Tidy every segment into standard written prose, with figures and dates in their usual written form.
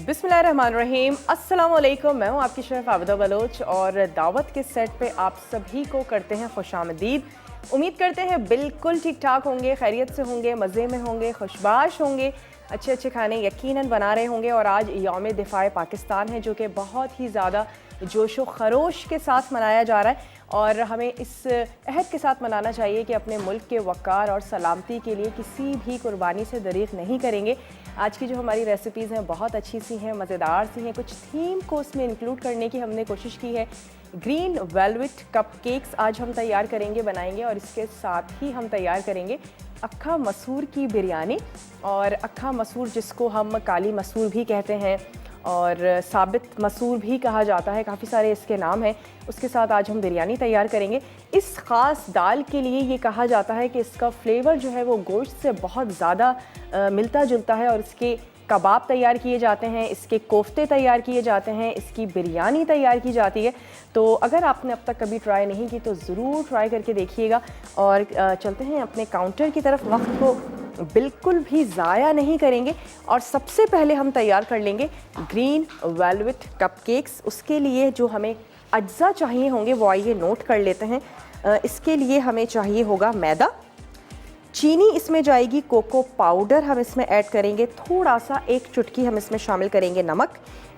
बिस्मिल्लाहिर्रहमानिर्रहीम, अस्सलाम वालेकुम। मैं हूँ आपकी शेफ़ आबिदा बलोच और दावत के सेट पे आप सभी को करते हैं खुशामदीद। उम्मीद करते हैं बिल्कुल ठीक ठाक होंगे, खैरियत से होंगे, मज़े में होंगे, खुशबाश होंगे, अच्छे अच्छे खाने यकीनन बना रहे होंगे। और आज यौम दिफ़ाए पाकिस्तान है जो कि बहुत ही ज़्यादा जोशो खरोश के साथ मनाया जा रहा है और हमें इस अहद के साथ मनाना चाहिए कि अपने मुल्क के वक़ार और सलामती के लिए किसी भी कुर्बानी से दरीग़ नहीं करेंगे। आज की जो हमारी रेसिपीज़ हैं बहुत अच्छी सी हैं, मज़ेदार सी हैं। कुछ थीम को उसमें इंक्लूड करने की हमने कोशिश की है। ग्रीन वेलवेट कपकेक्स आज हम तैयार करेंगे, बनाएंगे और इसके साथ ही हम तैयार करेंगे अक्खा मसूर की बिरयानी। और अक्खा मसूर जिसको हम काली मसूर भी कहते हैं और साबित मसूर भी कहा जाता है, काफ़ी सारे इसके नाम हैं। उसके साथ आज हम बिरयानी तैयार करेंगे। इस ख़ास दाल के लिए ये कहा जाता है कि इसका फ्लेवर जो है वो गोश्त से बहुत ज़्यादा मिलता जुलता है और इसके कबाब तैयार किए जाते हैं, इसके कोफ्ते तैयार किए जाते हैं, इसकी बिरयानी तैयार की जाती है। तो अगर आपने अब तक कभी ट्राई नहीं की तो ज़रूर ट्राई करके देखिएगा। और चलते हैं अपने काउंटर की तरफ, वक्त को बिल्कुल भी ज़ाया नहीं करेंगे और सबसे पहले हम तैयार कर लेंगे ग्रीन वेलवेट कपकेक्स। उसके लिए जो हमें अज्जा चाहिए होंगे वो आइए नोट कर लेते हैं। इसके लिए हमें चाहिए होगा मैदा, चीनी इसमें जाएगी, कोको पाउडर हम इसमें ऐड करेंगे थोड़ा सा, एक चुटकी हम इसमें शामिल करेंगे नमक,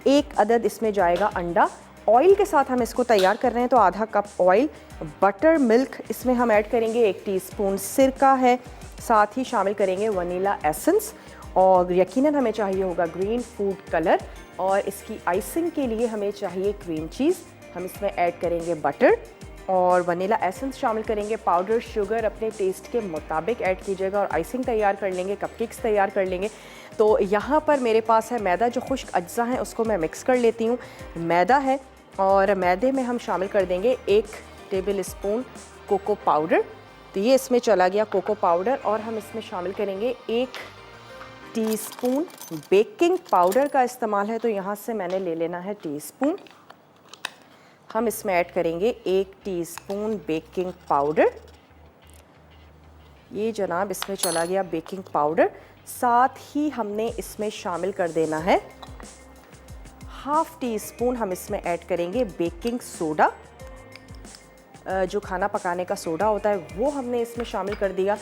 एक अदद इसमें जाएगा अंडा। ऑयल के साथ हम इसको तैयार कर रहे हैं तो आधा कप ऑयल, बटर मिल्क इसमें हम ऐड करेंगे, 1 टीस्पून सिरका है, साथ ही शामिल करेंगे वनीला एसेंस और यकीनन हमें चाहिए होगा ग्रीन फूड कलर। और इसकी आइसिंग के लिए हमें चाहिए क्रीम चीज़, हम इसमें ऐड करेंगे बटर और वनीला एसेंस शामिल करेंगे। पाउडर शुगर अपने टेस्ट के मुताबिक ऐड कीजिएगा और आइसिंग तैयार कर लेंगे, कपकेक्स तैयार कर लेंगे। तो यहाँ पर मेरे पास है मैदा, जो खुश्क अज्जा हैं उसको मैं मिक्स कर लेती हूँ। मैदा है और मैदे में हम शामिल कर देंगे 1 टेबल स्पून कोको पाउडर, तो ये इसमें चला गया कोको पाउडर। और हम इसमें शामिल करेंगे 1 टीस्पून बेकिंग पाउडर का इस्तेमाल है तो यहाँ से मैंने ले लेना है टीस्पून। हम इसमें ऐड करेंगे 1 टीस्पून बेकिंग पाउडर, ये जनाब इसमें चला गया बेकिंग पाउडर। साथ ही हमने इसमें शामिल कर देना है ½ टीस्पून, हम इसमें ऐड करेंगे बेकिंग सोडा, जो खाना पकाने का सोडा होता है वो हमने इसमें शामिल कर दिया।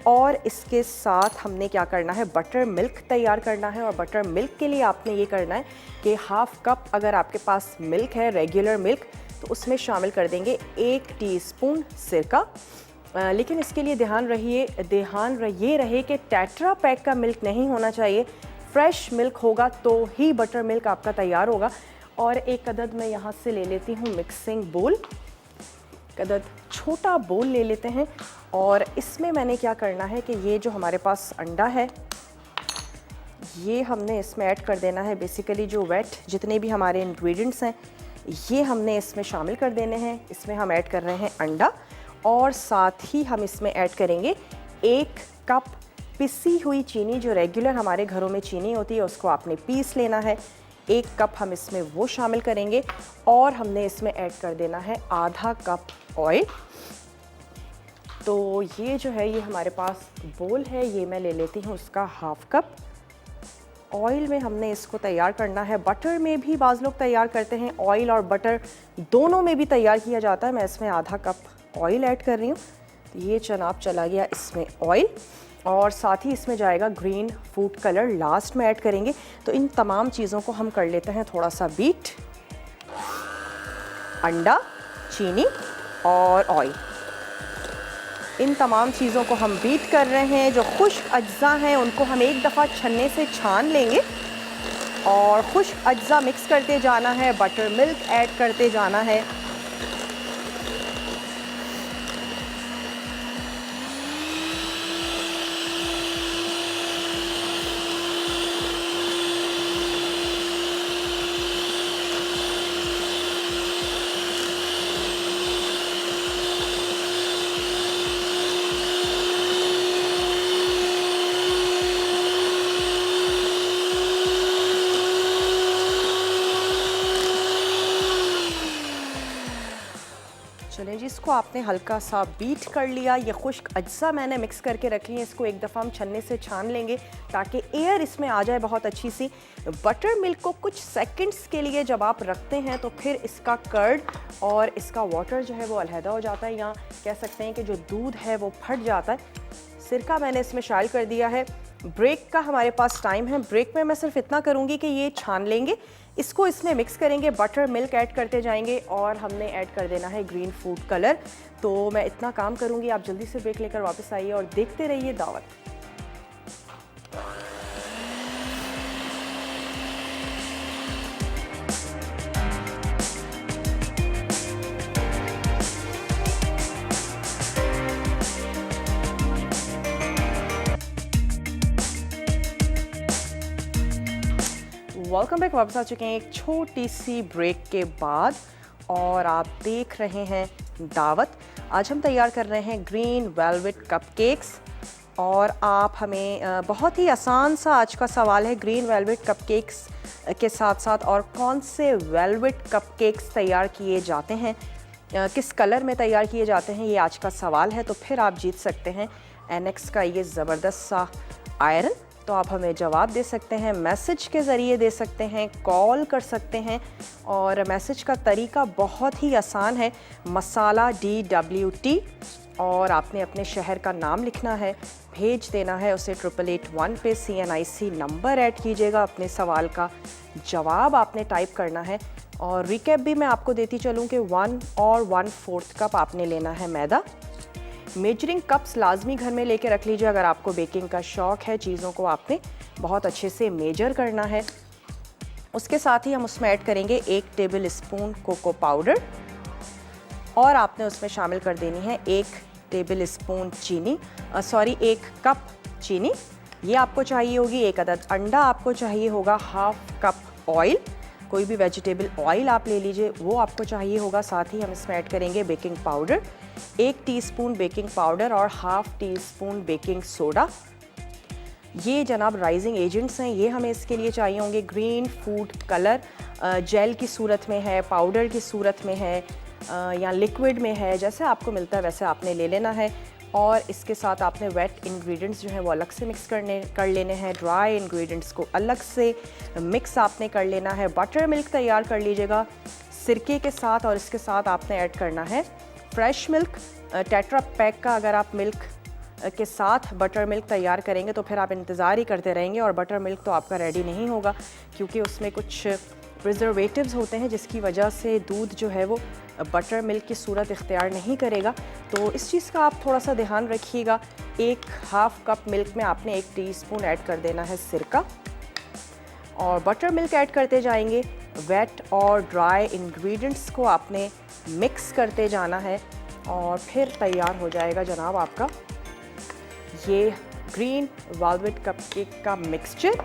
और इसके साथ हमने क्या करना है, बटर मिल्क तैयार करना है। और बटर मिल्क के लिए आपने ये करना है कि ½ कप अगर आपके पास मिल्क है, रेगुलर मिल्क, तो उसमें शामिल कर देंगे 1 टीस्पून सिरका। लेकिन इसके लिए ध्यान ये रहे कि टेट्रा पैक का मिल्क नहीं होना चाहिए, फ्रेश मिल्क होगा तो ही बटर मिल्क आपका तैयार होगा। और एक अदद मैं यहाँ से ले लेती हूँ मिक्सिंग बोल, अदद छोटा बोल ले लेते हैं। और इसमें मैंने क्या करना है कि ये जो हमारे पास अंडा है ये हमने इसमें ऐड कर देना है। बेसिकली जो वेट जितने भी हमारे इंग्रेडिएंट्स हैं ये हमने इसमें शामिल कर देने हैं। इसमें हम ऐड कर रहे हैं अंडा और साथ ही हम इसमें ऐड करेंगे 1 कप पिसी हुई चीनी, जो रेगुलर हमारे घरों में चीनी होती है उसको आपने पीस लेना है। 1 कप हम इसमें वो शामिल करेंगे और हमने इसमें ऐड कर देना है आधा कप ऑयल। तो ये जो है ये हमारे पास बोल है, ये मैं ले लेती हूँ उसका ½ कप। ऑयल में हमने इसको तैयार करना है। बटर में भी बाज़ लोग तैयार करते हैं, ऑयल और बटर दोनों में भी तैयार किया जाता है। मैं इसमें आधा कप ऑयल ऐड कर रही हूँ। तो ये जनाब चला गया इसमें ऑयल और साथ ही इसमें जाएगा ग्रीन फूड कलर, लास्ट में ऐड करेंगे। तो इन तमाम चीज़ों को हम कर लेते हैं थोड़ा सा बीट, अंडा, चीनी और ऑयल, इन तमाम चीज़ों को हम बीट कर रहे हैं। जो खुश्क अज्जा हैं उनको हम एक दफ़ा छन्ने से छान लेंगे और खुश्क अज्जा मिक्स करते जाना है, बटर मिल्क ऐड करते जाना है। चलें जी, इसको आपने हल्का सा बीट कर लिया। ये खुश्क अज्जा मैंने मिक्स करके रख ली है। इसको एक दफ़ा हम छन्ने से छान लेंगे ताकि एयर इसमें आ जाए बहुत अच्छी सी। बटर मिल्क को कुछ सेकंड्स के लिए जब आप रखते हैं तो फिर इसका कर्ड और इसका वाटर जो है वो अलहदा हो जाता है, या कह सकते हैं कि जो दूध है वो फट जाता है। सिरका मैंने इसमें शामिल कर दिया है। ब्रेक का हमारे पास टाइम है। ब्रेक में मैं सिर्फ इतना करूँगी कि ये छान लेंगे, इसको इसमें मिक्स करेंगे, बटर मिल्क ऐड करते जाएंगे और हमने ऐड कर देना है ग्रीन फूड कलर। तो मैं इतना काम करूँगी, आप जल्दी से ब्रेक लेकर वापस आइए और देखते रहिए दावत। वेलकम बैक, वापस आ चुके हैं एक छोटी सी ब्रेक के बाद और आप देख रहे हैं दावत। आज हम तैयार कर रहे हैं ग्रीन वेलवेट कपकेक्स और आप हमें बहुत ही आसान सा आज का सवाल है, ग्रीन वेलवेट कपकेक्स के साथ साथ और कौन से वेलवेट कपकेक्स तैयार किए जाते हैं, किस कलर में तैयार किए जाते हैं, ये आज का सवाल है। तो फिर आप जीत सकते हैं एनेक्स का ये ज़बरदस्त सा आयरन। तो आप हमें जवाब दे सकते हैं, मैसेज के ज़रिए दे सकते हैं, कॉल कर सकते हैं। और मैसेज का तरीका बहुत ही आसान है, मसाला DWT, और आपने अपने शहर का नाम लिखना है, भेज देना है उसे 8881 पे। CNIC नंबर ऐड कीजिएगा, अपने सवाल का जवाब आपने टाइप करना है। और रिकैप भी मैं आपको देती चलूँ कि 1 और 1/4 कप आपने लेना है मैदा। मेजरिंग कप्स लाजमी घर में लेके रख लीजिए अगर आपको बेकिंग का शौक़ है। चीज़ों को आपने बहुत अच्छे से मेजर करना है। उसके साथ ही हम उसमें ऐड करेंगे 1 टेबल स्पून कोको पाउडर और आपने उसमें शामिल कर देनी है 1 टेबल स्पून चीनी, 1 कप चीनी ये आपको चाहिए होगी। 1 अदद अंडा आपको चाहिए होगा। 1/2 कप ऑयल, कोई भी वेजिटेबल ऑयल आप ले लीजिए, वो आपको चाहिए होगा। साथ ही हम इसमें ऐड करेंगे baking powder, 1 teaspoon baking powder और 1/2 टीस्पून बेकिंग सोडा। ये जनाब राइजिंग एजेंट्स हैं, ये हमें इसके लिए चाहिए होंगे। ग्रीन फूड कलर जेल की सूरत में है, पाउडर की सूरत में है, या लिक्विड में है, जैसे आपको मिलता है वैसे आपने ले लेना है। और इसके साथ आपने वेट इंग्रेडिएंट्स जो हैं वो अलग से मिक्स कर लेने हैं, ड्राई इंग्रेडिएंट्स को अलग से मिक्स आपने कर लेना है। बटर मिल्क तैयार कर लीजिएगा सिरके के साथ और इसके साथ आपने ऐड करना है फ्रेश मिल्क। टेट्रा पैक का अगर आप मिल्क के साथ बटर मिल्क तैयार करेंगे तो फिर आप इंतज़ार ही करते रहेंगे और बटर मिल्क तो आपका रेडी नहीं होगा, क्योंकि उसमें कुछ प्रिजर्वेटिव्स होते हैं जिसकी वजह से दूध जो है वो बटर मिल्क की सूरत इख्तियार नहीं करेगा। तो इस चीज़ का आप थोड़ा सा ध्यान रखिएगा। 1/2 कप मिल्क में आपने 1 टीस्पून ऐड कर देना है सिरका और बटर मिल्क ऐड करते जाएंगे। वेट और ड्राई इंग्रेडिएंट्स को आपने मिक्स करते जाना है और फिर तैयार हो जाएगा जनाब आपका ये ग्रीन वेलवेट कपकेक का मिक्सचर।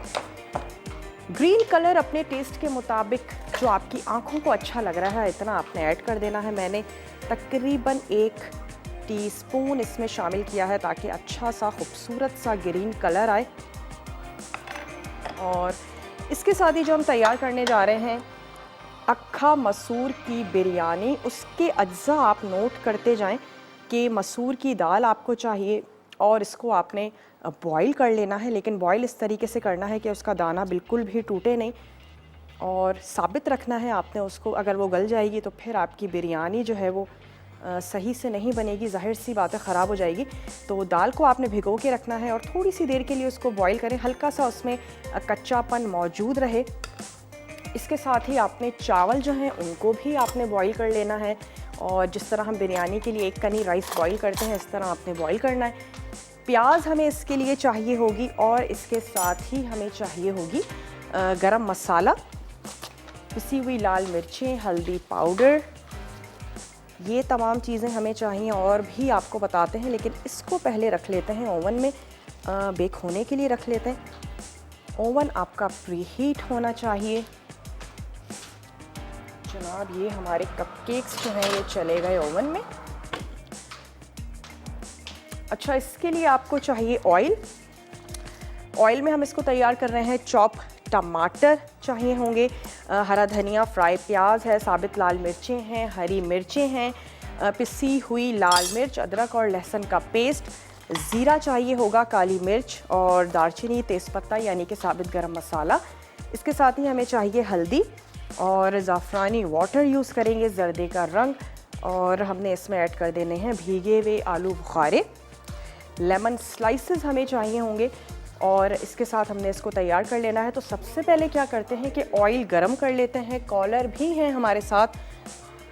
ग्रीन कलर अपने टेस्ट के मुताबिक जो आपकी आंखों को अच्छा लग रहा है इतना आपने ऐड कर देना है। मैंने तकरीबन 1 टीस्पून इसमें शामिल किया है ताकि अच्छा सा खूबसूरत सा ग्रीन कलर आए। और इसके साथ ही जो हम तैयार करने जा रहे हैं अक्खा मसूर की बिरयानी, उसके अज्जा आप नोट करते जाएं कि मसूर की दाल आपको चाहिए और इसको आपने बॉईल कर लेना है, लेकिन बॉईल इस तरीके से करना है कि उसका दाना बिल्कुल भी टूटे नहीं और साबित रखना है आपने उसको। अगर वो गल जाएगी तो फिर आपकी बिरयानी जो है वो सही से नहीं बनेगी, ज़ाहिर सी बात है ख़राब हो जाएगी। तो दाल को आपने भिगो के रखना है और थोड़ी सी देर के लिए उसको बॉईल करें, हल्का सा उसमें कच्चापन मौजूद रहे। इसके साथ ही आपने चावल जो हैं उनको भी आपने बॉईल कर लेना है और जिस तरह हम बिरयानी के लिए 1 कनी राइस बॉईल करते हैं इस तरह आपने बॉईल करना है। प्याज हमें इसके लिए चाहिए होगी और इसके साथ ही हमें चाहिए होगी गरम मसाला, पिसी हुई लाल मिर्चें, हल्दी पाउडर, ये तमाम चीज़ें हमें चाहिए और भी आपको बताते हैं, लेकिन इसको पहले रख लेते हैं ओवन में बेक होने के लिए रख लेते हैं। ओवन आपका प्री हीट होना चाहिए जनाब। ये हमारे कपकेक्स जो हैं ये चले गए ओवन में। अच्छा, इसके लिए आपको चाहिए ऑयल। ऑयल में हम इसको तैयार कर रहे हैं। चॉप टमाटर चाहिए होंगे, हरा धनिया, फ्राई प्याज है, साबित लाल मिर्चें हैं, हरी मिर्चें हैं, पिसी हुई लाल मिर्च, अदरक और लहसुन का पेस्ट, ज़ीरा चाहिए होगा, काली मिर्च और दालचीनी, तेज़पत्ता यानी कि साबित गरम मसाला। इसके साथ ही हमें चाहिए हल्दी और ज़ाफ़रानी वाटर यूज़ करेंगे, ज़र्दे का रंग, और हमने इसमें ऐड कर देने हैं भीगे हुए आलू बुखारे। लेमन स्लाइसेस हमें चाहिए होंगे और इसके साथ हमने इसको तैयार कर लेना है। तो सबसे पहले क्या करते हैं कि ऑयल गरम कर लेते हैं। कॉलर भी हैं हमारे साथ,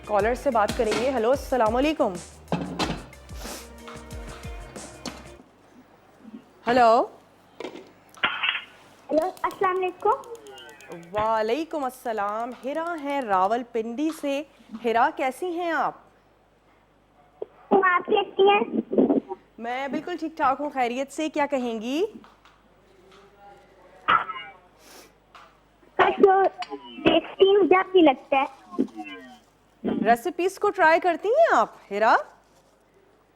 कॉलर से बात करेंगे। हेलो, अस्सलाम वालेकुम। हेलो। हेलो, अस्सलाम वालेकुम। वालेकुम अस्सलाम। हिरा हैं रावलपिंडी से। हिरा, कैसी हैं आप? आप कैसी हैं? मैं बिल्कुल ठीक ठाक हूँ, खैरियत से। क्या कहेंगी? तो देखती हूँ, जब भी लगता है। रेसिपीज को ट्राई करती हैं आप हिरा?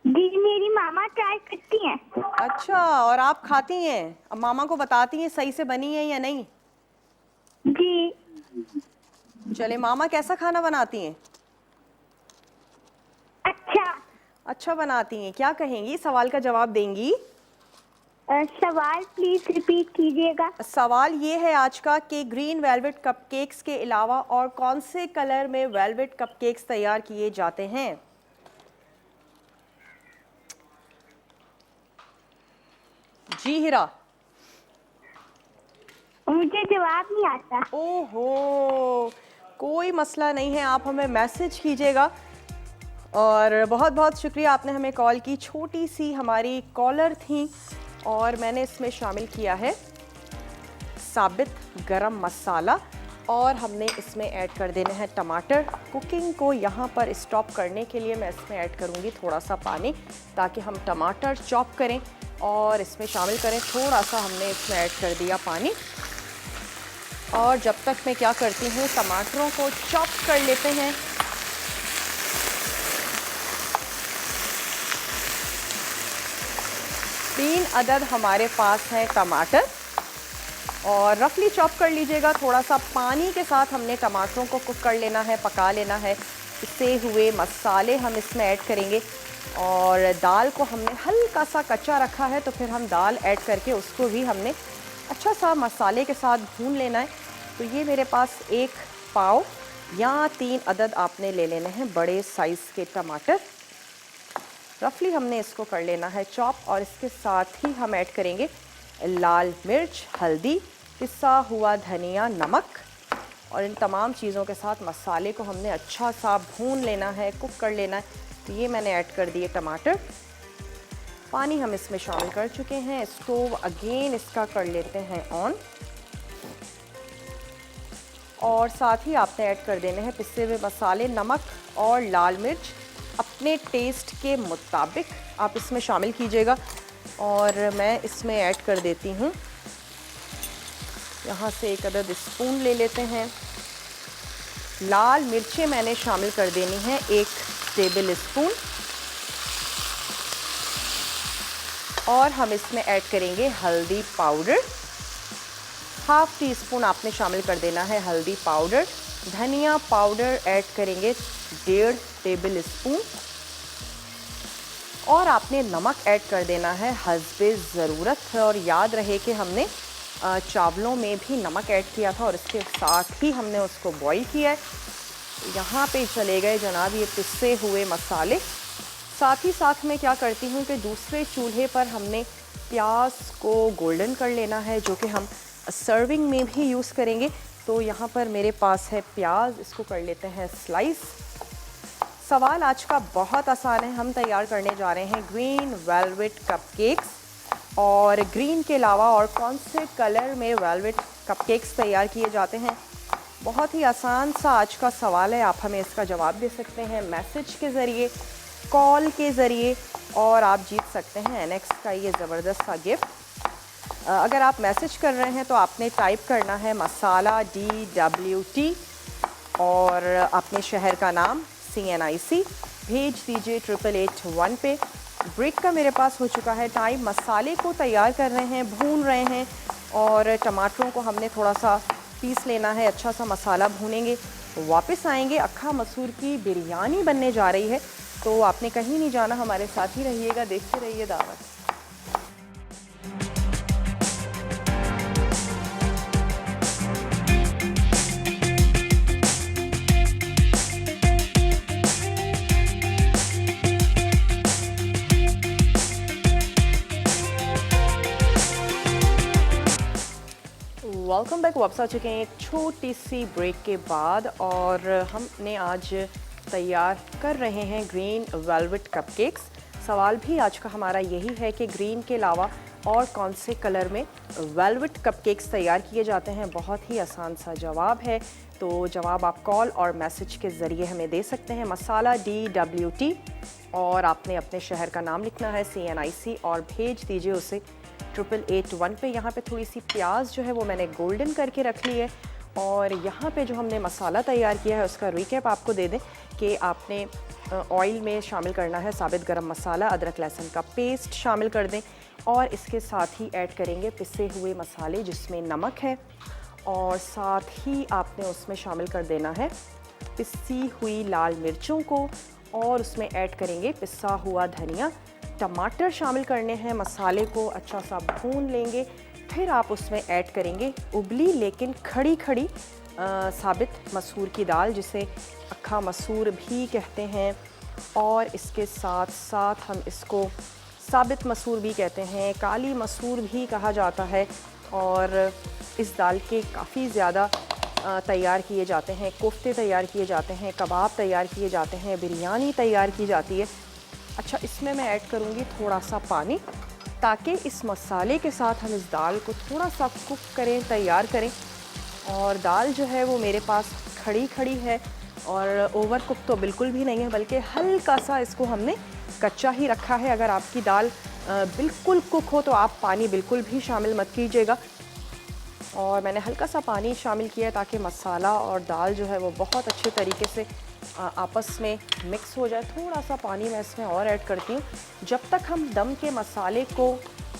जी, मेरी मामा ट्राई करती हैं। अच्छा, और आप खाती हैं? अब मामा को बताती हैं सही से बनी है या नहीं? जी। चले, मामा कैसा खाना बनाती हैं? अच्छा बनाती हैं। क्या कहेंगी, सवाल का जवाब देंगी? सवाल प्लीज रिपीट कीजिएगा। सवाल ये है आज का कि ग्रीन वेलवेट कपकेक्स के अलावा और कौन से कलर में वेलवेट कपकेक्स तैयार किए जाते हैं? जी हिरा। मुझे जवाब नहीं आता। ओहो, कोई मसला नहीं है, आप हमें मैसेज कीजिएगा। और बहुत बहुत शुक्रिया, आपने हमें कॉल की। छोटी सी हमारी कॉलर थी और मैंने इसमें शामिल किया है साबित गरम मसाला और हमने इसमें ऐड कर देने हैं टमाटर। कुकिंग को यहाँ पर स्टॉप करने के लिए मैं इसमें ऐड करूँगी थोड़ा सा पानी, ताकि हम टमाटर चॉप करें और इसमें शामिल करें। थोड़ा सा हमने इसमें ऐड कर दिया पानी, और जब तक मैं क्या करती हूँ, टमाटरों को चॉप कर लेते हैं। तीन अदद हमारे पास हैं टमाटर, और रफली चॉप कर लीजिएगा। थोड़ा सा पानी के साथ हमने टमाटरों को कुक कर लेना है, पका लेना है। पिसे हुए मसाले हम इसमें ऐड करेंगे, और दाल को हमने हल्का सा कच्चा रखा है, तो फिर हम दाल ऐड करके उसको भी हमने अच्छा सा मसाले के साथ भून लेना है। तो ये मेरे पास 1 पाव या 3 अदद आपने ले लेने हैं बड़े साइज़ के टमाटर। रफली हमने इसको कर लेना है चॉप, और इसके साथ ही हम ऐड करेंगे लाल मिर्च, हल्दी, पिसा हुआ धनिया, नमक, और इन तमाम चीज़ों के साथ मसाले को हमने अच्छा सा भून लेना है, कुक कर लेना है। तो ये मैंने ऐड कर दिए टमाटर। पानी हम इसमें शामिल कर चुके हैं। स्टोव अगेन इसका कर लेते हैं ऑन, और साथ ही आपने ऐड कर देने हैं पिसे हुए मसाले, नमक और लाल मिर्च अपने टेस्ट के मुताबिक आप इसमें शामिल कीजिएगा। और मैं इसमें ऐड कर देती हूँ, यहाँ से 1 अदद स्पून ले लेते हैं। लाल मिर्चें मैंने शामिल कर देनी है 1 टेबल स्पून, और हम इसमें ऐड करेंगे हल्दी पाउडर। हाफ टी स्पून आपने शामिल कर देना है हल्दी पाउडर। धनिया पाउडर ऐड करेंगे 1.5 टेबल स्पून, और आपने नमक ऐड कर देना है हस्बे ज़रूरत। और याद रहे कि हमने चावलों में भी नमक ऐड किया था और इसके साथ ही हमने उसको बॉईल किया है। यहाँ पे चले गए जनाब ये पिसे हुए मसाले। साथ ही साथ मैं क्या करती हूँ कि दूसरे चूल्हे पर हमने प्याज को गोल्डन कर लेना है, जो कि हम सर्विंग में भी यूज़ करेंगे। तो यहाँ पर मेरे पास है प्याज, इसको कर लेते हैं स्लाइस। सवाल आज का बहुत आसान है, हम तैयार करने जा रहे हैं ग्रीन वेलवेट कपकेक्स, और ग्रीन के अलावा और कौन से कलर में वेलवेट कपकेक्स तैयार किए जाते हैं। बहुत ही आसान सा आज का सवाल है, आप हमें इसका जवाब दे सकते हैं मैसेज के ज़रिए, कॉल के ज़रिए, और आप जीत सकते हैं एनेक्स का ये ज़बरदस्त सा गिफ्ट। अगर आप मैसेज कर रहे हैं तो आपने टाइप करना है मसाला DWT और अपने शहर का नाम CNIC, भेज दीजिए 8881 पे। ब्रेक का मेरे पास हो चुका है टाइम। मसाले को तैयार कर रहे हैं, भून रहे हैं, और टमाटरों को हमने थोड़ा सा पीस लेना है। अच्छा सा मसाला भूनेंगे, वापस आएंगे। अक्खा मसूर की बिरयानी बनने जा रही है, तो आपने कहीं नहीं जाना, हमारे साथ ही रहिएगा, देखते रहिए दावत। Welcome back. वापस आ चुके हैं एक छोटी सी ब्रेक के बाद और हमने आज तैयार कर रहे हैं ग्रीन वेलवेट कपकेक्स। सवाल भी आज का हमारा यही है कि ग्रीन के अलावा और कौन से कलर में वेलवेट कपकेक्स तैयार किए जाते हैं। बहुत ही आसान सा जवाब है, तो जवाब आप कॉल और मैसेज के ज़रिए हमें दे सकते हैं। मसाला DWT और आपने अपने शहर का नाम लिखना है CNIC और भेज दीजिए उसे 8881 पे। यहाँ पे थोड़ी सी प्याज जो है वो मैंने गोल्डन करके रख ली है और यहाँ पे जो हमने मसाला तैयार किया है उसका रिकैप आपको दे दें कि आपने ऑयल में शामिल करना है साबित गरम मसाला, अदरक लहसुन का पेस्ट शामिल कर दें और इसके साथ ही ऐड करेंगे पिसे हुए मसाले जिसमें नमक है और साथ ही आपने उसमें शामिल कर देना है पिसी हुई लाल मिर्चों को और उसमें ऐड करेंगे पिसा हुआ धनिया। टमाटर शामिल करने हैं, मसाले को अच्छा सा भून लेंगे, फिर आप उसमें ऐड करेंगे उबली लेकिन खड़ी खड़ी साबित मसूर की दाल जिसे अक्खा मसूर भी कहते हैं और इसके साथ साथ हम इसको साबित मसूर भी कहते हैं, काली मसूर भी कहा जाता है और इस दाल के काफ़ी ज़्यादा तैयार किए जाते हैं, कोफ्ते तैयार किए जाते हैं, कबाब तैयार किए जाते हैं, बिरयानी तैयार की जाती है। अच्छा, इसमें मैं ऐड करूँगी थोड़ा सा पानी ताकि इस मसाले के साथ हम इस दाल को थोड़ा सा कुक करें, तैयार करें। और दाल जो है वो मेरे पास खड़ी खड़ी है और ओवर कुक तो बिल्कुल भी नहीं है, बल्कि हल्का सा इसको हमने कच्चा ही रखा है। अगर आपकी दाल बिल्कुल कुक हो तो आप पानी बिल्कुल भी शामिल मत कीजिएगा और मैंने हल्का सा पानी शामिल किया है ताकि मसाला और दाल जो है वो बहुत अच्छे तरीके से आपस में मिक्स हो जाए। थोड़ा सा पानी मैं इसमें और ऐड करती हूँ। जब तक हम दम के मसाले को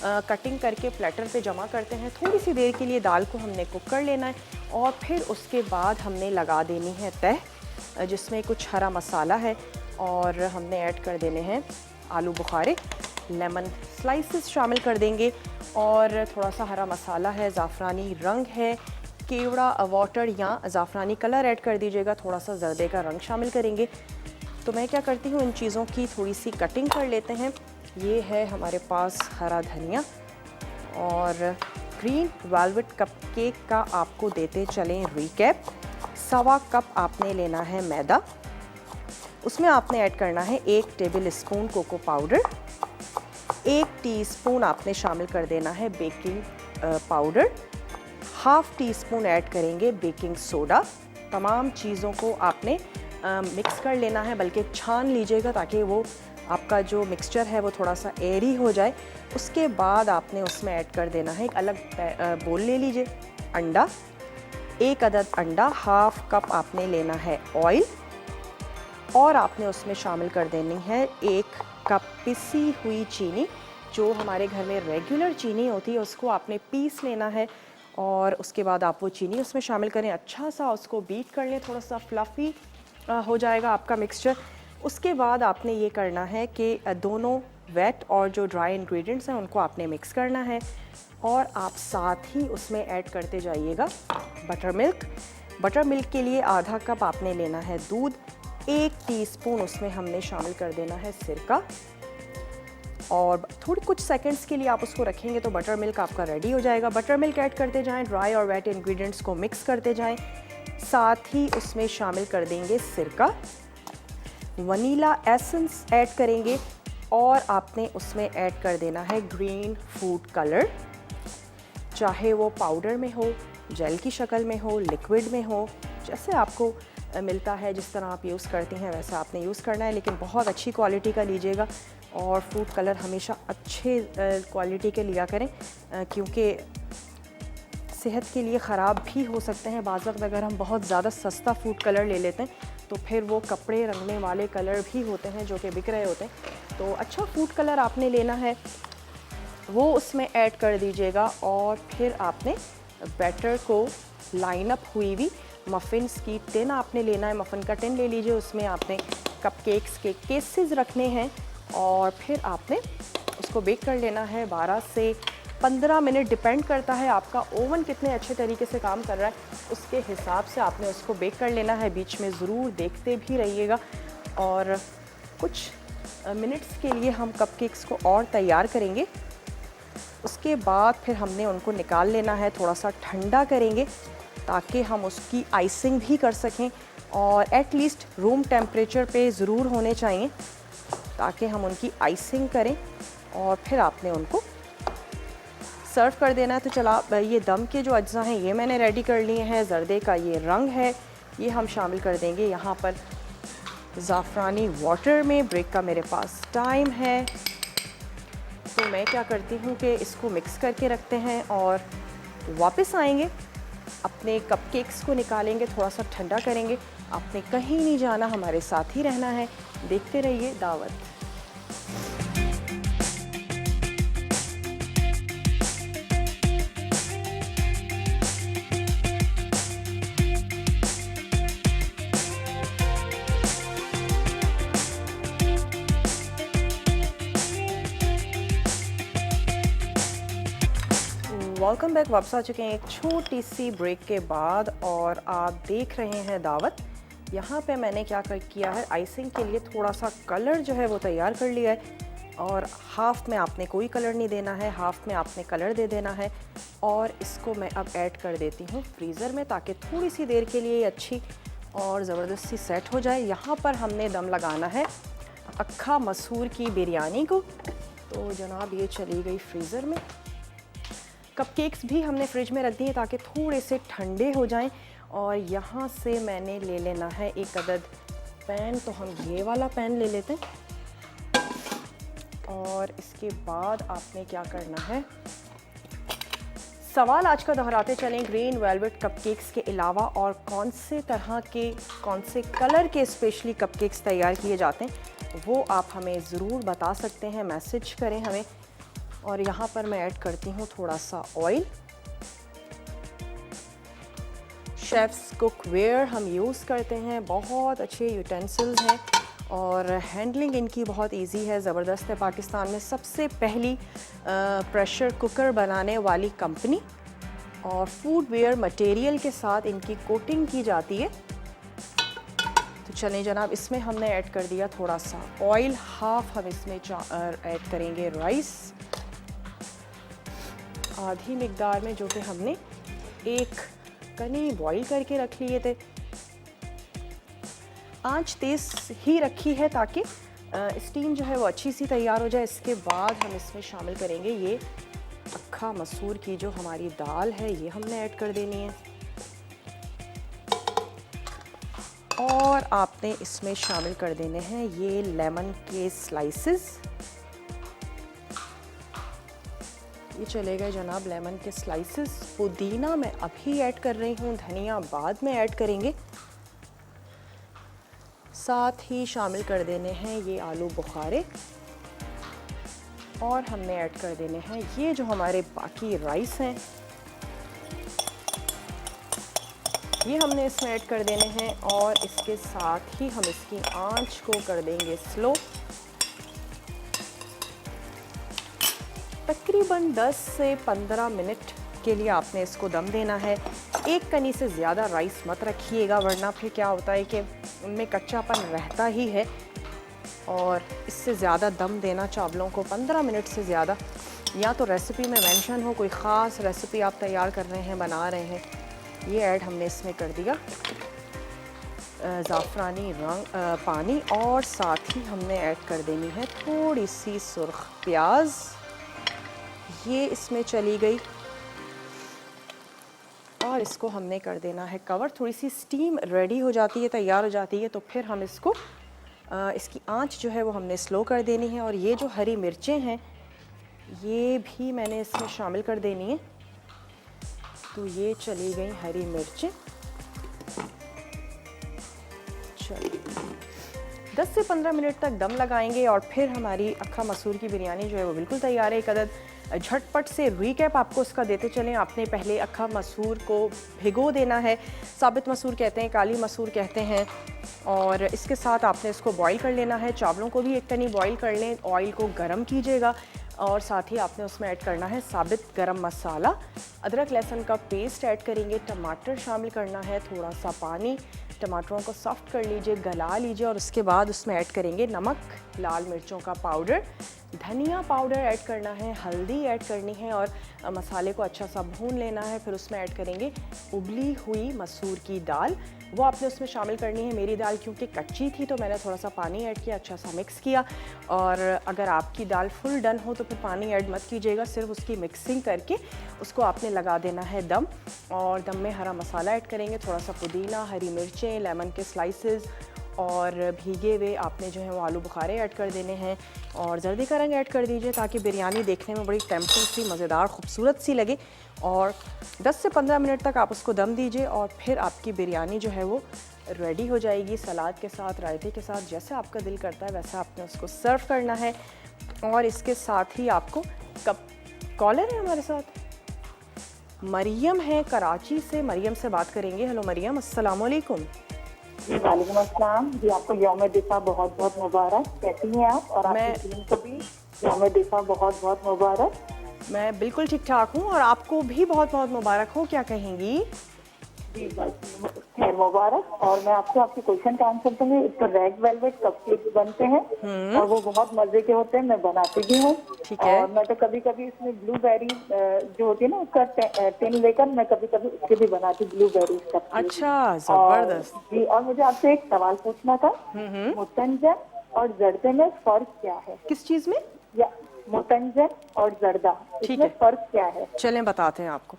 कटिंग करके प्लेटर पे जमा करते हैं, थोड़ी सी देर के लिए दाल को हमने कुक कर लेना है और फिर उसके बाद हमने लगा देनी है तह जिसमें कुछ हरा मसाला है और हमने ऐड कर देने हैं आलू बुखारे, लेमन स्लाइसेस शामिल कर देंगे और थोड़ा सा हरा मसाला है, ज़ाफ़रानी रंग है, केवड़ा वाटर या ज़ाफ़रानी कलर ऐड कर दीजिएगा, थोड़ा सा जर्दे का रंग शामिल करेंगे। तो मैं क्या करती हूँ, इन चीज़ों की थोड़ी सी कटिंग कर लेते हैं। ये है हमारे पास हरा धनिया और ग्रीन वेलवेट कपकेक का आपको देते चलें रिकैप। 1.25 कप आपने लेना है मैदा, उसमें आपने ऐड करना है 1 tablespoon cocoa powder, 1 teaspoon आपने शामिल कर देना है बेकिंग पाउडर, 1/2 टीस्पून ऐड करेंगे बेकिंग सोडा। तमाम चीज़ों को आपने मिक्स कर लेना है, बल्कि छान लीजिएगा ताकि वो आपका जो मिक्सचर है वो थोड़ा सा एयरी हो जाए। उसके बाद आपने उसमें ऐड कर देना है, एक अलग बोल ले लीजिए, अंडा, 1 अदद अंडा, 1/2 कप आपने लेना है ऑयल और आपने उसमें शामिल कर देनी है 1 कप पिसी हुई चीनी। जो हमारे घर में रेगुलर चीनी होती है उसको आपने पीस लेना है और उसके बाद आप वो चीनी उसमें शामिल करें, अच्छा सा उसको बीट कर लें, थोड़ा सा फ्लफ़ी हो जाएगा आपका मिक्सचर। उसके बाद आपने ये करना है कि दोनों वेट और जो ड्राई इंग्रेडिएंट्स हैं उनको आपने मिक्स करना है और आप साथ ही उसमें ऐड करते जाइएगा बटर मिल्क। बटर मिल्क के लिए 1/2 कप आपने लेना है दूध, 1 टीस्पून उसमें हमने शामिल कर देना है सिरका और थोड़ी कुछ सेकंड्स के लिए आप उसको रखेंगे तो बटर मिल्क आपका रेडी हो जाएगा। बटर मिल्क ऐड करते जाएं, ड्राई और वेट इंग्रेडिएंट्स को मिक्स करते जाएं, साथ ही उसमें शामिल कर देंगे सिरका, वनीला एसेंस ऐड करेंगे और आपने उसमें ऐड कर देना है ग्रीन फूड कलर, चाहे वो पाउडर में हो, जेल की शक्ल में हो, लिक्विड में हो, जैसे आपको मिलता है, जिस तरह आप यूज़ करती हैं वैसा आपने यूज़ करना है, लेकिन बहुत अच्छी क्वालिटी का लीजिएगा और फूड कलर हमेशा अच्छे क्वालिटी के लिया करें क्योंकि सेहत के लिए ख़राब भी हो सकते हैं। बाज़ वक़्त अगर हम बहुत ज़्यादा सस्ता फूड कलर ले लेते हैं तो फिर वो कपड़े रंगने वाले कलर भी होते हैं जो कि बिक रहे होते हैं। तो अच्छा फूड कलर आपने लेना है, वो उसमें ऐड कर दीजिएगा और फिर आपने बैटर को लाइन अप हुई हुई मफ़िन्स की टिन आपने लेना है, मफ़िन का टिन ले लीजिए, उसमें आपने कपकेक्स के केसेस रखने हैं और फिर आपने उसको बेक कर लेना है 12 से 15 मिनट। डिपेंड करता है आपका ओवन कितने अच्छे तरीके से काम कर रहा है, उसके हिसाब से आपने उसको बेक कर लेना है। बीच में ज़रूर देखते भी रहिएगा। और कुछ मिनट्स के लिए हम कपकेक्स को और तैयार करेंगे। उसके बाद फिर हमने उनको निकाल लेना है, थोड़ा सा ठंडा करेंगे ताकि हम उसकी आइसिंग भी कर सकें। और एटलीस्ट रूम टेम्परेचर पे ज़रूर होने चाहिए ताकि हम उनकी आइसिंग करें और फिर आपने उनको सर्व कर देना है। तो चला, ये दम के जो अज्जा हैं ये मैंने रेडी कर लिए हैं। ज़र्दे का ये रंग है, ये हम शामिल कर देंगे यहाँ पर ज़ाफ़रानी वाटर में। ब्रेक का मेरे पास टाइम है तो मैं क्या करती हूँ कि इसको मिक्स करके रखते हैं और वापस आएंगे, अपने कपकेक्स को निकालेंगे, थोड़ा सा ठंडा करेंगे। आपने कहीं नहीं जाना, हमारे साथ ही रहना है। देखते रहिए दावत। Welcome back. वापस आ चुके हैं एक छोटी सी ब्रेक के बाद और आप देख रहे हैं दावत। यहाँ पे मैंने क्या किया है, आइसिंग के लिए थोड़ा सा कलर जो है वो तैयार कर लिया है। और हाफ़ में आपने कोई कलर नहीं देना है, हाफ़ में आपने कलर दे देना है। और इसको मैं अब ऐड कर देती हूँ फ्रीज़र में ताकि थोड़ी सी देर के लिए अच्छी और ज़बरदस्ती सेट हो जाए। यहाँ पर हमने दम लगाना है अक्खा मसूर की बिरयानी को। तो जनाब ये चली गई फ्रीज़र में। कपकेक्स भी हमने फ्रिज में रख दिए ताकि थोड़े से ठंडे हो जाएं। और यहाँ से मैंने ले लेना है एक अदद पैन, तो हम ये वाला पैन ले लेते हैं। और इसके बाद आपने क्या करना है, सवाल आज का दोहराते चलें, ग्रीन वेलवेट कपकेक्स के अलावा और कौन से तरह के, कौन से कलर के स्पेशली कपकेक्स तैयार किए जाते हैं वो आप हमें ज़रूर बता सकते हैं, मैसेज करें हमें। और यहाँ पर मैं ऐड करती हूँ थोड़ा सा ऑयल। शेफ्स कुकवेयर हम यूज़ करते हैं, बहुत अच्छे यूटेंसिल्स हैं और हैंडलिंग इनकी बहुत इजी है, ज़बरदस्त है। पाकिस्तान में सबसे पहली प्रेशर कुकर बनाने वाली कंपनी और फूडवेयर मटेरियल के साथ इनकी कोटिंग की जाती है। तो चलें जनाब, इसमें हमने ऐड कर दिया थोड़ा सा ऑयल, हाफ हम इसमें ऐड करेंगे राइस, आधी मिकदार में, जो कि हमने एक कनी बॉईल करके रख लिए थे। आंच तेज़ ही रखी है ताकि स्टीम जो है वो अच्छी सी तैयार हो जाए। इसके बाद हम इसमें शामिल करेंगे ये अक्खा मसूर की जो हमारी दाल है, ये हमने ऐड कर देनी है। और आपने इसमें शामिल कर देने हैं ये लेमन के स्लाइसेस। ये चले गए जनाब लेमन के स्लाइसेस। पुदीना मैं अभी ऐड कर रही हूँ, धनिया बाद में ऐड करेंगे। साथ ही शामिल कर देने हैं ये आलू बुखारे और हमने ऐड कर देने हैं ये जो हमारे बाकी राइस हैं, ये हमने इसमें ऐड कर देने हैं। और इसके साथ ही हम इसकी आंच को कर देंगे स्लो। तकरीबन 10 से 15 मिनट के लिए आपने इसको दम देना है। एक कनी से ज़्यादा राइस मत रखिएगा, वरना फिर क्या होता है कि उनमें कच्चापन रहता ही है। और इससे ज़्यादा दम देना चावलों को 15 मिनट से ज़्यादा, या तो रेसिपी में मेंशन हो, कोई ख़ास रेसिपी आप तैयार कर रहे हैं, बना रहे हैं। ये ऐड हमने इसमें कर दिया ज़ाफ़रानी रंग पानी, और साथ ही हमने ऐड कर देनी है थोड़ी सी सुर्ख प्याज, ये इसमें चली गई। और इसको हमने कर देना है कवर। थोड़ी सी स्टीम रेडी हो जाती है, तैयार हो जाती है, तो फिर हम इसको इसकी आंच जो है वो हमने स्लो कर देनी है। और ये जो हरी मिर्चें हैं ये भी मैंने इसमें शामिल कर देनी है। तो ये चली गई हरी मिर्चें। चलिए 10 से 15 मिनट तक दम लगाएंगे और फिर हमारी अक्खा मसूर की बिरयानी जो है वो बिल्कुल तैयार है। एक अदद झटपट से रिकैप आपको उसका देते चलें। आपने पहले अक्खा मसूर को भिगो देना है, साबित मसूर कहते हैं, काली मसूर कहते हैं, और इसके साथ आपने इसको बॉईल कर लेना है। चावलों को भी एक टनी बॉईल कर लें, ऑयल को गर्म कीजिएगा और साथ ही आपने उसमें ऐड करना है साबित गरम मसाला, अदरक लहसुन का पेस्ट ऐड करेंगे, टमाटर शामिल करना है, थोड़ा सा पानी, टमाटरों को सॉफ्ट कर लीजिए, गला लीजिए और उसके बाद उसमें ऐड करेंगे नमक, लाल मिर्चों का पाउडर, धनिया पाउडर ऐड करना है, हल्दी ऐड करनी है और मसाले को अच्छा सा भून लेना है। फिर उसमें ऐड करेंगे उबली हुई मसूर की दाल, वो आपने उसमें शामिल करनी है। मेरी दाल क्योंकि कच्ची थी तो मैंने थोड़ा सा पानी ऐड किया, अच्छा सा मिक्स किया। और अगर आपकी दाल फुल डन हो तो फिर पानी ऐड मत कीजिएगा, सिर्फ उसकी मिक्सिंग करके उसको आपने लगा देना है दम। और दम में हरा मसाला ऐड करेंगे, थोड़ा सा पुदीना, हरी मिर्चें, लेमन के स्लाइसेस और भीगे हुए आपने जो है वो आलू बुखारे ऐड कर देने हैं और जर्दी का रंग ऐड कर दीजिए ताकि बिरयानी देखने में बड़ी टेम्पटिंग सी, मज़ेदार, खूबसूरत सी लगे। और 10 से 15 मिनट तक आप उसको दम दीजिए और फिर आपकी बिरयानी जो है वो रेडी हो जाएगी, सलाद के साथ, रायते के साथ, जैसे आपका दिल करता है वैसा आपने उसको सर्व करना है। और इसके साथ ही आपको कॉलर है हमारे साथ, मरियम है कराची से, मरियम से बात करेंगे। हेलो मरियम, अस्सलाम वालेकुम। वालेकुम अस्सलाम जी, आपको यौम दिफा बहुत बहुत मुबारक। कैसी हैं आप? और आपकी टीम को भी यौम दिफा बहुत बहुत मुबारक। मैं बिल्कुल ठीक ठाक हूँ और आपको भी बहुत बहुत मुबारक हो। क्या कहेंगी? जी बस खैर मुबारक। और मैं आपसे आपके क्वेश्चन का आंसर दूंगी। इस पर रेड वेलवेट कपकेक्स बनते हैं और वो बहुत मजे के होते हैं, मैं बनाती भी हूँ। और मैं तो कभी कभी इसमें ब्लूबेरी जो होती है ना उसका टिन लेकर मैं कभी कभी उसके भी बनाती, ब्लूबेरी का। अच्छा, जबरदस्त। जी, और मुझे आपसे एक सवाल पूछना था, मुतंजन और जर्दे में फर्क क्या है? किस चीज में? या मुतंजन और जर्दा, इसमें फर्क क्या है? चलें बताते हैं आपको।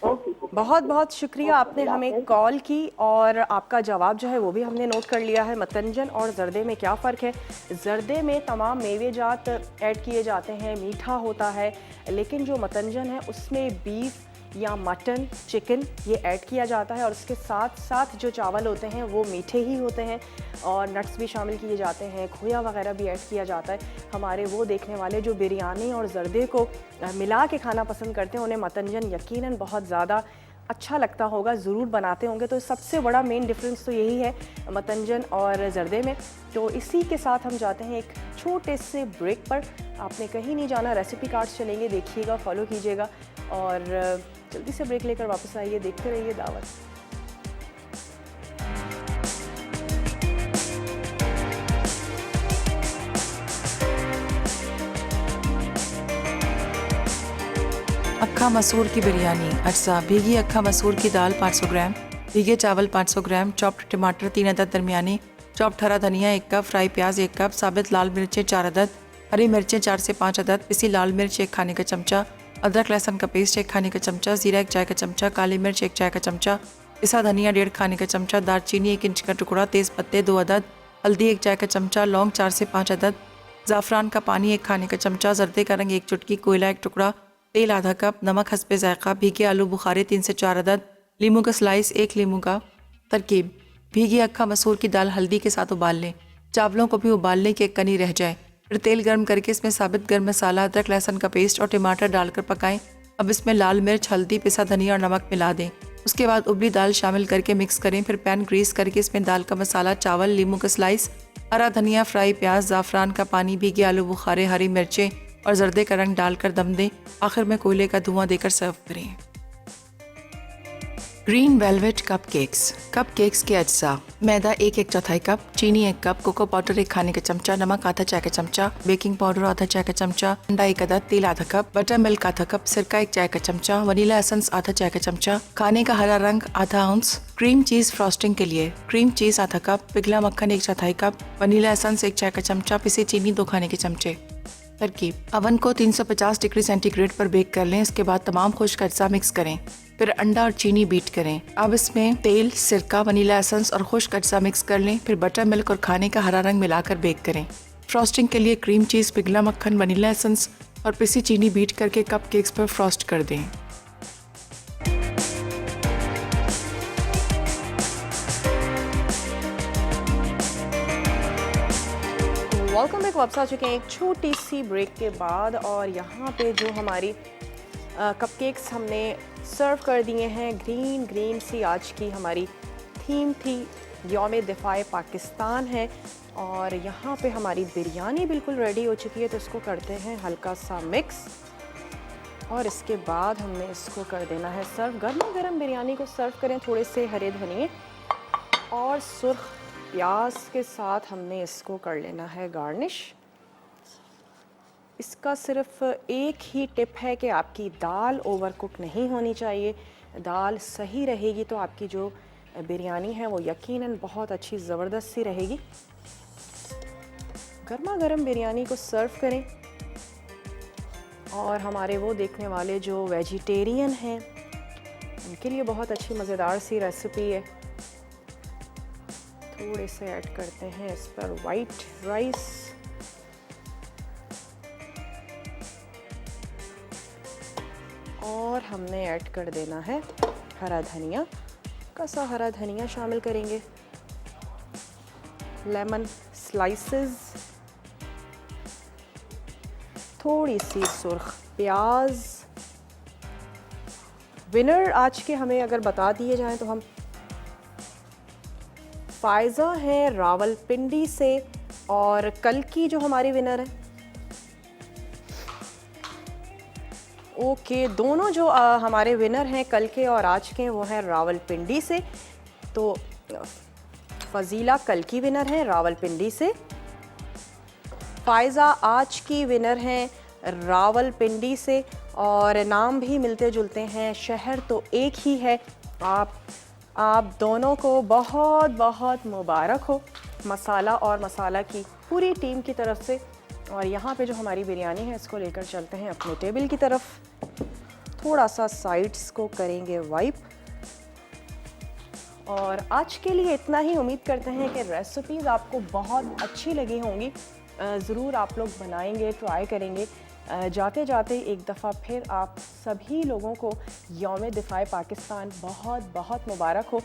बहुत बहुत शुक्रिया, आपने हमें कॉल की और आपका जवाब जो है वो भी हमने नोट कर लिया है। मतंजन और जर्दे में क्या फ़र्क है? जर्दे में तमाम मेवे जात ऐड किए जाते हैं, मीठा होता है, लेकिन जो मतंजन है उसमें बीफ या मटन, चिकन ये ऐड किया जाता है और उसके साथ साथ जो चावल होते हैं वो मीठे ही होते हैं और नट्स भी शामिल किए जाते हैं, खोया वगैरह भी ऐड किया जाता है। हमारे वो देखने वाले जो बिरयानी और जर्दे को मिला के खाना पसंद करते हैं उन्हें मतंजन यकीनन बहुत ज़्यादा अच्छा लगता होगा, ज़रूर बनाते होंगे। तो सबसे बड़ा मेन डिफरेंस तो यही है मतंजन और जर्दे में। तो इसी के साथ हम जाते हैं एक छोटे से ब्रेक पर। आपने कहीं नहीं जाना, रेसिपी कार्ड्स चलेंगे, देखिएगा, फॉलो कीजिएगा और जल्दी से ब्रेक लेकर वापस आइए। देखते रहिए दावत। अक्खा मसूर की बिरयानी। अज्जा: भीगी अक्खा मसूर की दाल 500 ग्राम, भीगे चावल 500 ग्राम, चॉप्ड टमाटर 3 अदद दरमियानी, चॉप्ड हरा धनिया 1 कप, फ्राई प्याज 1 कप, साबित लाल मिर्चें 4 अदद, हरी मिर्चें 4 से 5 अदद, पिसी लाल मिर्च 1 खाने का चमचा, अदरक लहसुन का पेस्ट 1 खाने का चमचा, जीरा 1 चाय का चमचा, काली मिर्च 1 चाय का चमचा, पिसा धनिया 1.5 खाने का चमचा, दालचीनी 1 इंच का टुकड़ा, तेज़ पत्ते 2 अदद, हल्दी 1 चाय का चमचा, लौंग 4 से 5 अदद, ज़ाफ़रान का पानी 1 खाने का चमचा, जर्दे का रंग 1 चुटकी, कोयला 1 टुकड़ा, तेल आधा कप, नमक हस्बे ज़ायक़ा, भीगे आलू बुखारे 3 से 4 अदद, लीमू का स्लाइस 1 लीमू का। तरकीब: भीगी अक्खा मसूर की दाल हल्दी के साथ उबाल लें, चावलों को भी उबाल लें कि एक कनी रह जाए। फिर तेल गर्म करके इसमें साबित गर्म मसाला, अदरक लहसुन का पेस्ट और टमाटर डालकर पकाएं। अब इसमें लाल मिर्च, हल्दी, पिसा धनिया और नमक मिला दें। उसके बाद उबली दाल शामिल करके मिक्स करें। फिर पैन ग्रीस करके इसमें दाल का मसाला, चावल, लीमू का स्लाइस, हरा धनिया, फ्राई प्याज, ज़ाफ़रान का पानी, भीगे आलू बुखारे, हरी मिर्चें और जर्दे का रंग डालकर दम दें। आखिर में कोयले का धुआं देकर सर्व करें। Green velvet cupcakes. कपकेक्स के अज्जा: मैदा 1/4 कप, चीनी 1 कप, कोको पाउडर 1 खाने का चमचा, नमक आधा चाय का चमचा, बेकिंग पाउडर आधा चाय का चमचा, अंडा 1 अदद, तेल आधा कप, बटर मिल्क आधा कप, सिरका 1 चाय का चमचा, वनीला एसेंस आधा चाय का चमचा, खाने का हरा रंग आधा आउंस। क्रीम चीज फ्रॉस्टिंग के लिए क्रीम चीज आधा कप, पिघला मक्खन 1/4 कप, वनीला एसेंस 1 चाय का चमचा, पिसी चीनी 2 खाने के चमचे। तरकीब: अवन को 350 डिग्री सेंटीग्रेड पर बेक कर लें। इसके बाद तमाम खुश्क अज्जा मिक्स करें। फिर अंडा और चीनी बीट करें। अब इसमें तेल, सिरका, वनीला एसेंस और खुश्क अज्जा मिक्स कर लें। फिर बटर मिल्क और खाने का हरा रंग मिलाकर बेक करें। फ्रॉस्टिंग के लिए क्रीम चीज़, पिघला मक्खन, वनीला एसेंस और पिसी चीनी बीट करके कप केक्स पर फ्रॉस्ट कर दें। Welcome back. वापस आ चुके हैं एक छोटी सी ब्रेक के बाद और यहाँ पे जो हमारी कपकेक्स हमने सर्व कर दिए हैं, ग्रीन ग्रीन सी आज की हमारी थीम थी, यौम दिफाए पाकिस्तान है। और यहाँ पे हमारी बिरयानी बिल्कुल रेडी हो चुकी है, तो इसको करते हैं हल्का सा मिक्स और इसके बाद हमने इसको कर देना है सर्व। गर्मा गर्म बिरयानी को सर्व करें थोड़े से हरे धनिए और सुर्ख प्याज के साथ हमने इसको कर लेना है गार्निश। इसका सिर्फ एक ही टिप है कि आपकी दाल ओवरकुक नहीं होनी चाहिए। दाल सही रहेगी तो आपकी जो बिरयानी है वो यकीनन बहुत अच्छी ज़बरदस्त सी रहेगी। गर्मा गर्म बिरयानी को सर्व करें और हमारे वो देखने वाले जो वेजिटेरियन हैं उनके लिए बहुत अच्छी मज़ेदार सी रेसिपी है। थोड़े से ऐड करते हैं इस पर वाइट राइस और हमने ऐड कर देना है हरा धनिया। कसा हरा धनिया शामिल करेंगे, लेमन स्लाइसेस, थोड़ी सी सुर्ख प्याज। विनर आज के हमें अगर बता दिए जाएं तो हम फायज़ा हैं रावलपिंडी से और कल की जो हमारी विनर है ओके, दोनों जो हमारे विनर हैं कल के और आज के वो हैं रावलपिंडी से। तो फजीला कल की विनर हैं रावलपिंडी से, फायज़ा आज की विनर हैं रावलपिंडी से और नाम भी मिलते जुलते हैं, शहर तो एक ही है। आप दोनों को बहुत बहुत मुबारक हो मसाला और मसाला की पूरी टीम की तरफ से। और यहाँ पे जो हमारी बिरयानी है इसको लेकर चलते हैं अपने टेबल की तरफ। थोड़ा सा साइड्स को करेंगे वाइप और आज के लिए इतना ही। उम्मीद करते हैं कि रेसिपीज़ आपको बहुत अच्छी लगी होंगी। ज़रूर आप लोग बनाएंगे, ट्राई करेंगे। जाते जाते एक दफ़ा फिर आप सभी लोगों को यौम दिफाए पाकिस्तान बहुत बहुत मुबारक हो।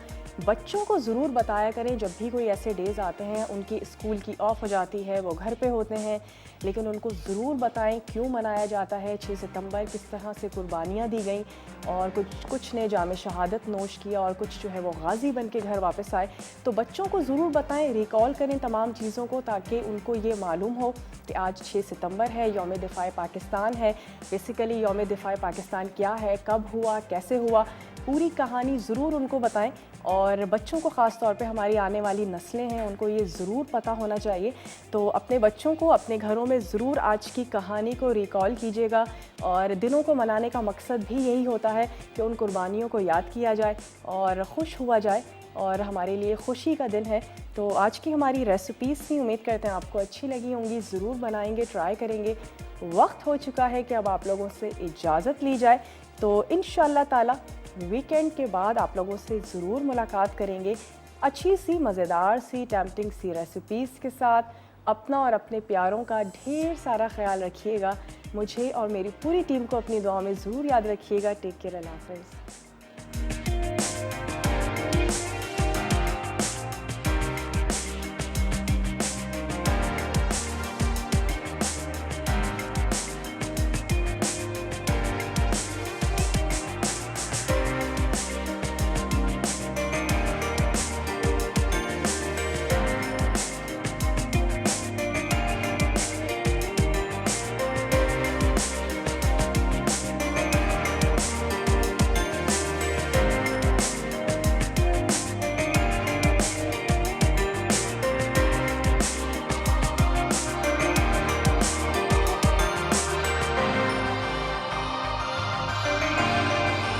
बच्चों को ज़रूर बताया करें जब भी कोई ऐसे डेज़ आते हैं, उनकी स्कूल की ऑफ हो जाती है, वो घर पे होते हैं, लेकिन उनको ज़रूर बताएं क्यों मनाया जाता है 6 सितंबर, किस तरह से कुर्बानियाँ दी गई और कुछ ने जाम शहादत नोश किया और कुछ जो है वो गाजी बन के घर वापस आए। तो बच्चों को ज़रूर बताएं, रिकॉल करें तमाम चीज़ों को ताकि उनको ये मालूम हो कि आज 6 सितंबर है, यौम दिफाए पाकिस्तान है। बेसिकली यौम दिफाए पाकिस्तान क्या है, कब हुआ, कैसे हुआ, पूरी कहानी ज़रूर उनको बताएं। और बच्चों को ख़ास तौर पे हमारी आने वाली नस्लें हैं उनको ये ज़रूर पता होना चाहिए। तो अपने बच्चों को अपने घरों में ज़रूर आज की कहानी को रिकॉल कीजिएगा। और दिनों को मनाने का मकसद भी यही होता है कि उन कुर्बानियों को याद किया जाए और खुश हुआ जाए और हमारे लिए खुशी का दिन है। तो आज की हमारी रेसिपीज़ थी, उम्मीद करते हैं आपको अच्छी लगी होंगी। ज़रूर बनाएंगे, ट्राई करेंगे। वक्त हो चुका है कि अब आप लोगों से इजाज़त ली जाए। तो इंशाअल्लाह ताला वीकेंड के बाद आप लोगों से ज़रूर मुलाकात करेंगे अच्छी सी मज़ेदार सी टेम्पटिंग सी रेसिपीज़ के साथ। अपना और अपने प्यारों का ढेर सारा ख्याल रखिएगा। मुझे और मेरी पूरी टीम को अपनी दुआ में ज़रूर याद रखिएगा। टेक केयर, अल्लाह हाफ़िज़।